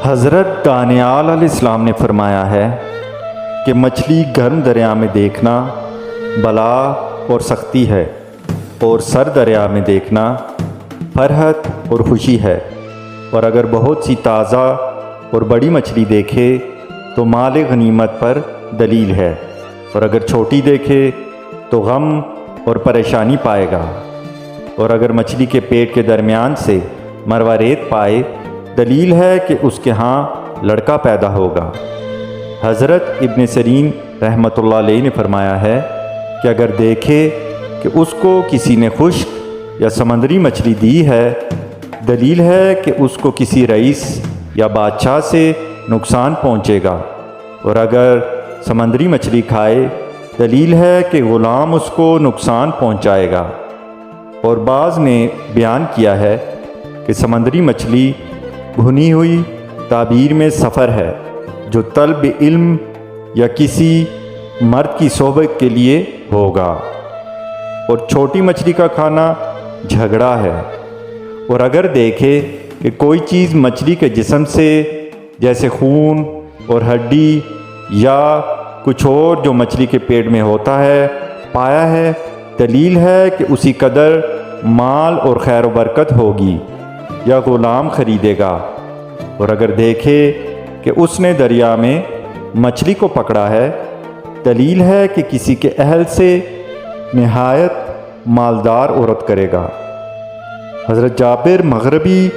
حضرت دانیال علیہ السلام نے فرمایا ہے کہ مچھلی گرم دریا میں دیکھنا بلا اور سختی ہے، اور سر دریا میں دیکھنا فرحت اور خوشی ہے، اور اگر بہت سی تازہ اور بڑی مچھلی دیکھے تو مال غنیمت پر دلیل ہے، اور اگر چھوٹی دیکھے تو غم اور پریشانی پائے گا، اور اگر مچھلی کے پیٹ کے درمیان سے مرواریت پائے دلیل ہے کہ اس کے ہاں لڑکا پیدا ہوگا۔ حضرت ابن سیرین رحمۃ اللہ علیہ نے فرمایا ہے کہ اگر دیکھے کہ اس کو کسی نے خشک یا سمندری مچھلی دی ہے، دلیل ہے کہ اس کو کسی رئیس یا بادشاہ سے نقصان پہنچے گا، اور اگر سمندری مچھلی کھائے دلیل ہے کہ غلام اس کو نقصان پہنچائے گا۔ اور بعض نے بیان کیا ہے کہ سمندری مچھلی بھنی ہوئی تعبیر میں سفر ہے جو طلب علم یا کسی مرد کی صحبت کے لیے ہوگا، اور چھوٹی مچھلی کا کھانا جھگڑا ہے۔ اور اگر دیکھے کہ کوئی چیز مچھلی کے جسم سے جیسے خون اور ہڈی یا کچھ اور جو مچھلی کے پیٹ میں ہوتا ہے پایا ہے، دلیل ہے کہ اسی قدر مال اور خیر و برکت ہوگی یا غلام خریدے گا۔ اور اگر دیکھے کہ اس نے دریا میں مچھلی کو پکڑا ہے، دلیل ہے کہ کسی کے اہل سے نہایت مالدار عورت کرے گا۔ حضرت جابر مغربی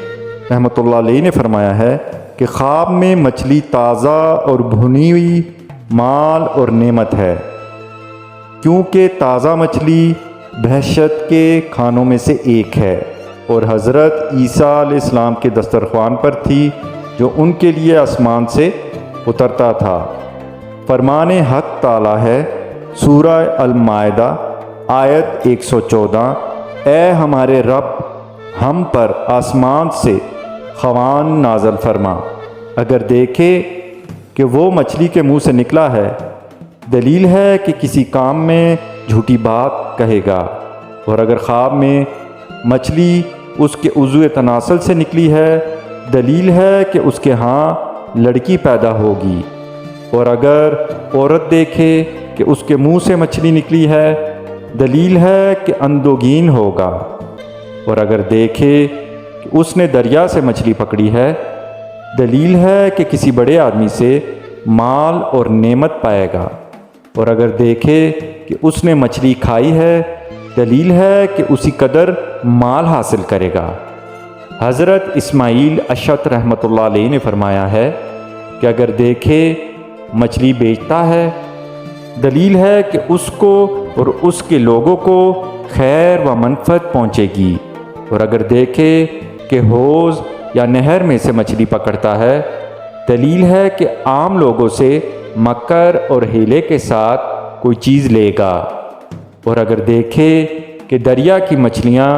رحمۃ اللہ علیہ نے فرمایا ہے کہ خواب میں مچھلی تازہ اور بھنی ہوئی مال اور نعمت ہے، کیونکہ تازہ مچھلی بہشت کے کھانوں میں سے ایک ہے، اور حضرت عیسیٰ علیہ السلام کے دسترخوان پر تھی جو ان کے لیے آسمان سے اترتا تھا۔ فرمان حق تعالی ہے، سورہ المائدہ آیت 114، اے ہمارے رب ہم پر آسمان سے خوان نازل فرما۔ اگر دیکھے کہ وہ مچھلی کے منہ سے نکلا ہے، دلیل ہے کہ کسی کام میں جھوٹی بات کہے گا، اور اگر خواب میں مچھلی اس کے عضو تناسل سے نکلی ہے، دلیل ہے کہ اس کے ہاں لڑکی پیدا ہوگی، اور اگر عورت دیکھے کہ اس کے منہ سے مچھلی نکلی ہے، دلیل ہے کہ اندوگین ہوگا، اور اگر دیکھے کہ اس نے دریا سے مچھلی پکڑی ہے، دلیل ہے کہ کسی بڑے آدمی سے مال اور نعمت پائے گا، اور اگر دیکھے کہ اس نے مچھلی کھائی ہے، دلیل ہے کہ اسی قدر مال حاصل کرے گا۔ حضرت اسماعیل اشعث رحمۃ اللہ علیہ نے فرمایا ہے کہ اگر دیکھے مچھلی بیچتا ہے، دلیل ہے کہ اس کو اور اس کے لوگوں کو خیر و منفعت پہنچے گی، اور اگر دیکھے کہ حوض یا نہر میں سے مچھلی پکڑتا ہے، دلیل ہے کہ عام لوگوں سے مکر اور ہیلے کے ساتھ کوئی چیز لے گا، اور اگر دیکھے کہ دریا کی مچھلیاں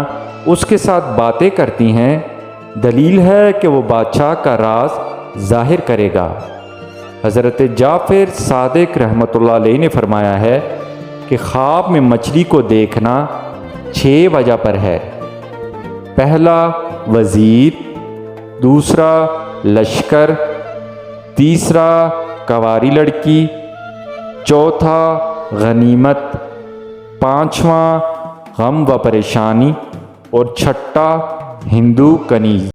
اس کے ساتھ باتیں کرتی ہیں، دلیل ہے کہ وہ بادشاہ کا راز ظاہر کرے گا۔ حضرت جعفر صادق رحمۃ اللہ علیہ نے فرمایا ہے کہ خواب میں مچھلی کو دیکھنا 6 وجہ پر ہے۔ پہلا وزیر، دوسرا لشکر، تیسرا کنواری لڑکی، چوتھا غنیمت، پانچواں غم و پریشانی، اور چھٹا ہندو کنیز۔